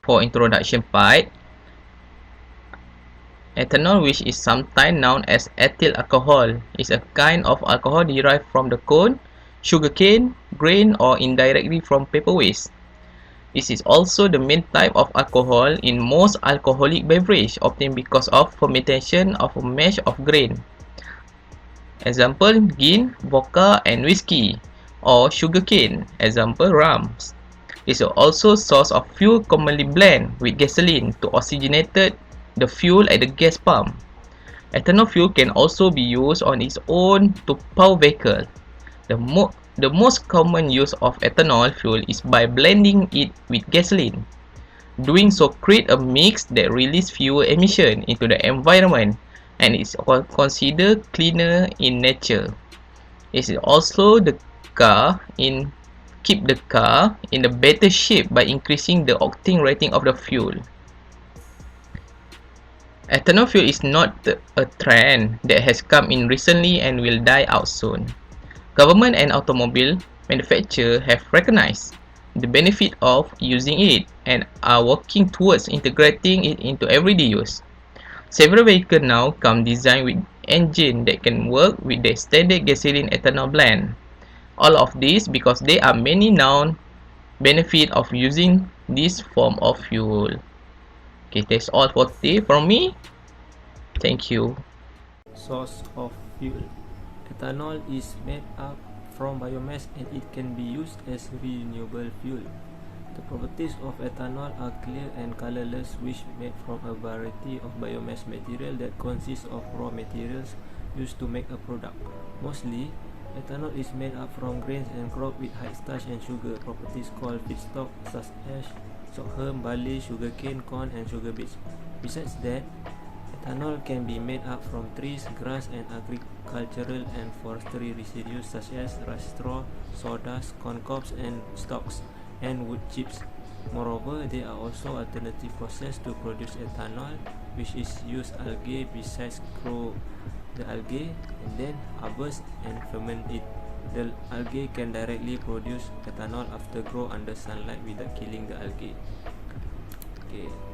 For introduction part, ethanol, which is sometimes known as ethyl alcohol, is a kind of alcohol derived from the corn, sugarcane, grain, or indirectly from paper waste. This is also the main type of alcohol in most alcoholic beverage obtained because of fermentation of a mash of grain. Example, gin, vodka, and whiskey, or sugarcane, example, rum. It is also source of fuel commonly blended with gasoline to oxygenate the fuel at the gas pump. Ethanol fuel can also be used on its own to power vehicle. The most common use of ethanol fuel is by blending it with gasoline. Doing so creates a mix that releases fewer emissions into the environment and is considered cleaner in nature. It is also keep the car in a better shape by increasing the octane rating of the fuel. Ethanol fuel is not a trend that has come in recently and will die out soon. Government and automobile manufacturers have recognized the benefit of using it and are working towards integrating it into everyday use. Several vehicles now come designed with engines that can work with the standard gasoline ethanol blend. All of this because there are many known benefits of using this form of fuel. Okay, that's all for today from me. Thank you. Source of fuel. Ethanol is made up from biomass and it can be used as renewable fuel. The properties of ethanol are clear and colorless, which made from a variety of biomass material that consists of raw materials used to make a product. Mostly, ethanol is made up from grains and crops with high starch and sugar properties called feedstock, such as sorghum, barley, sugarcane, corn, and sugar beets. Besides that, ethanol can be made up from trees, grass, and agricultural and forestry residues such as rice straw, sawdust, corn cobs, and stalks, and wood chips. Moreover, there are also alternative processes to produce ethanol, which is use algae besides grow the algae and then harvest and ferment it. The algae can directly produce ethanol after grow under sunlight without killing the algae.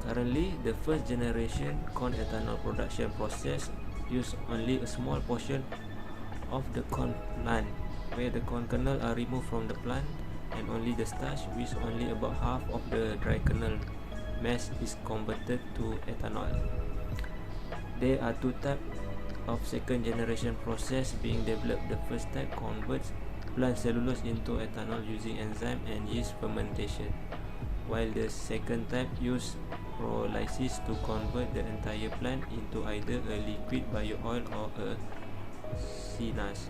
Currently, the first generation corn ethanol production process use only a small portion of the corn plant, where the corn kernel are removed from the plant and only the starch, which only about half of the dry kernel mass, is converted to ethanol. There are two types of second generation process being developed. The first type converts plant cellulose into ethanol using enzyme and yeast fermentation, while the second type uses pyrolysis to convert the entire plant into either a liquid bio-oil or a syngas.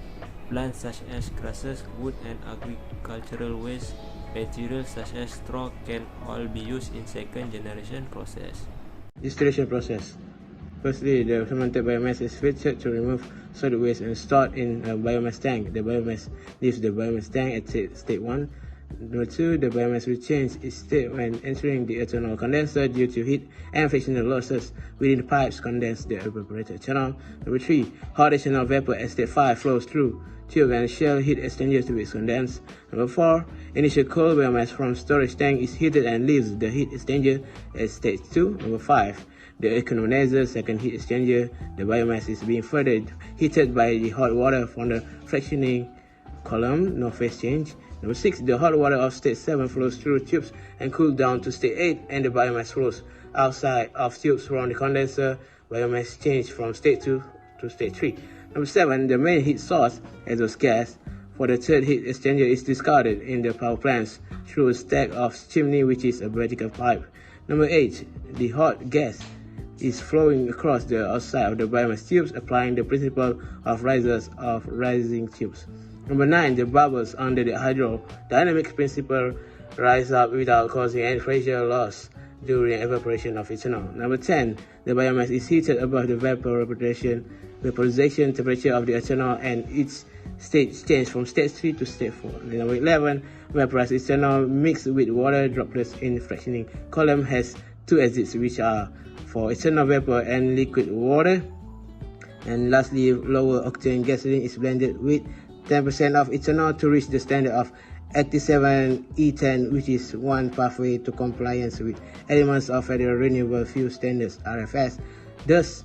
Plants such as grasses, wood, and agricultural waste materials such as straw can all be used in second generation process. Distillation process. Firstly, the fermented biomass is filtered to remove solid waste and stored in a biomass tank. The biomass leaves the biomass tank at state 1. Number 2, the biomass will change its state when entering the ethanol condenser due to heat and frictional losses within the pipes condense the evaporated ethanol. Number 3, hot ethanol vapor at state 5 flows through tube and shell heat exchanger to be condensed. Number 4, initial cold biomass from storage tank is heated and leaves the heat exchanger at stage 2. Number 5, the economizer second heat exchanger, the biomass is being further heated by the hot water from the fractioning column, no phase change. Number 6, the hot water of state 7 flows through tubes and cools down to state 8 and the biomass flows outside of tubes from the condenser. Biomass change from state 2 to state 3. Number 7, the main heat source, exhaust gas, for the third heat exchanger is discarded in the power plants through a stack of chimney, which is a vertical pipe. Number 8, the hot gas is flowing across the outside of the biomass tubes, applying the principle of rising tubes. Number 9, the bubbles under the hydrodynamic principle rise up without causing any pressure loss during evaporation of ethanol. Number 10, the biomass is heated above the vaporization temperature of the ethanol and its state change from state 3 to state 4. Number 11, vaporized ethanol mixed with water droplets in fractioning column has two exits, which are for ethanol vapor and liquid water. And lastly, lower octane gasoline is blended with 10% of ethanol to reach the standard of 87E10, which is one pathway to compliance with elements of Federal Renewable Fuel Standards (RFS). Thus,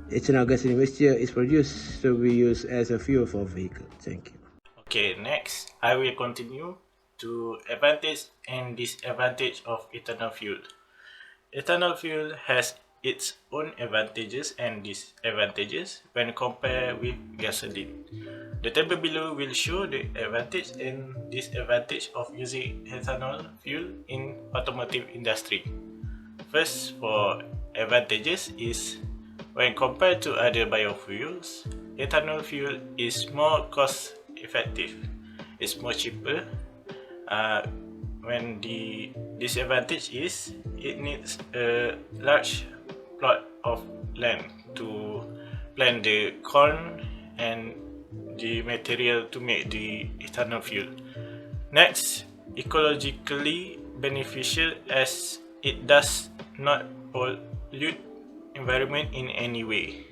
ethanol gasoline mixture is produced to be used as a fuel for vehicles. Thank you. Okay, next I will continue to advantage and disadvantage of ethanol fuel. Ethanol fuel has its own advantages and disadvantages when compared with gasoline. The table below will show the advantage and disadvantage of using ethanol fuel in automotive industry. First, for advantages is when compared to other biofuels, ethanol fuel is more cost effective. It's more cheaper. When the disadvantage is it needs a large plot of land to plant the corn and the material to make the ethanol fuel. Next, ecologically beneficial as it does not pollute environment in any way.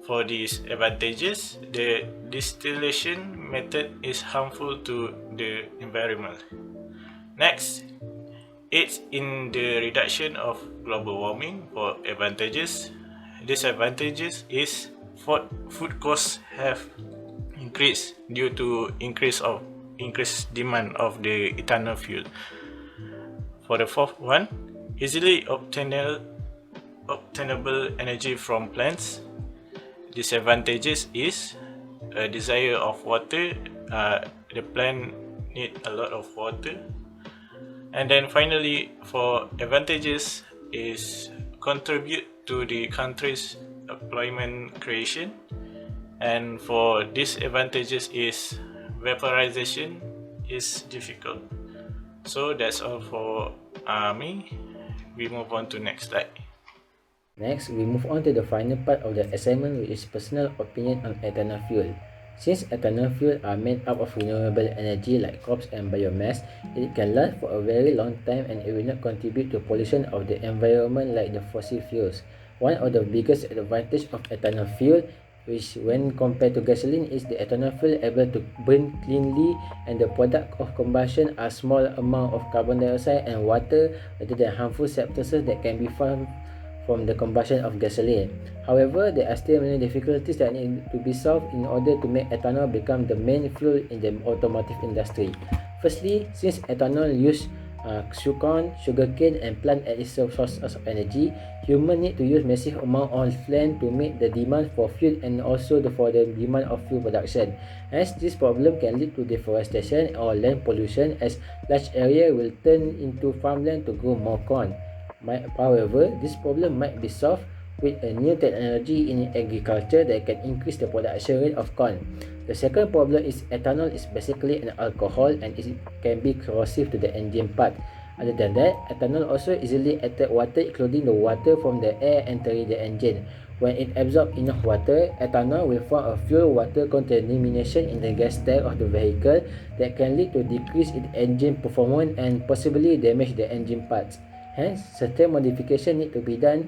For these advantages, the distillation method is harmful to the environment. Next, aids in the reduction of global warming. For advantages, disadvantages is food costs have increased due to increased demand of the ethanol fuel. For the fourth one, easily obtainable energy from plants. Disadvantages is a desire of water. The plant need a lot of water. And then finally, for advantages is contribute to the country's employment creation. And for disadvantages is vaporization is difficult. So that's all for me. We move on to next slide. Next, we move on to the final part of the assignment, which is personal opinion on ethanol fuel. Since ethanol fuel are made up of renewable energy like crops and biomass, it can last for a very long time and it will not contribute to pollution of the environment like the fossil fuels. One of the biggest advantages of ethanol fuel, which when compared to gasoline, is the ethanol fuel able to burn cleanly and the product of combustion are small amount of carbon dioxide and water rather than harmful substances that can be found from the combustion of gasoline. However, there are still many difficulties that need to be solved in order to make ethanol become the main fuel in the automotive industry. Firstly, since ethanol use sugarcane and plant as its source of energy, humans need to use massive amount of land to meet the demand for fuel and also for the demand of fuel production. Hence, this problem can lead to deforestation or land pollution as large area will turn into farmland to grow more corn. However, this problem might be solved with a new technology in agriculture that can increase the production rate of corn. The second problem is ethanol is basically an alcohol and it can be corrosive to the engine part. Other than that, ethanol also easily attracts water, including the water from the air entering the engine. When it absorbs enough water, ethanol will form a fuel water contamination in the gas tank of the vehicle that can lead to decrease in engine performance and possibly damage the engine parts. Hence, certain modification need to be done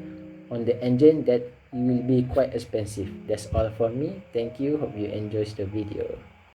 on the engine that will be quite expensive. That's all from me. Thank you. Hope you enjoyed the video.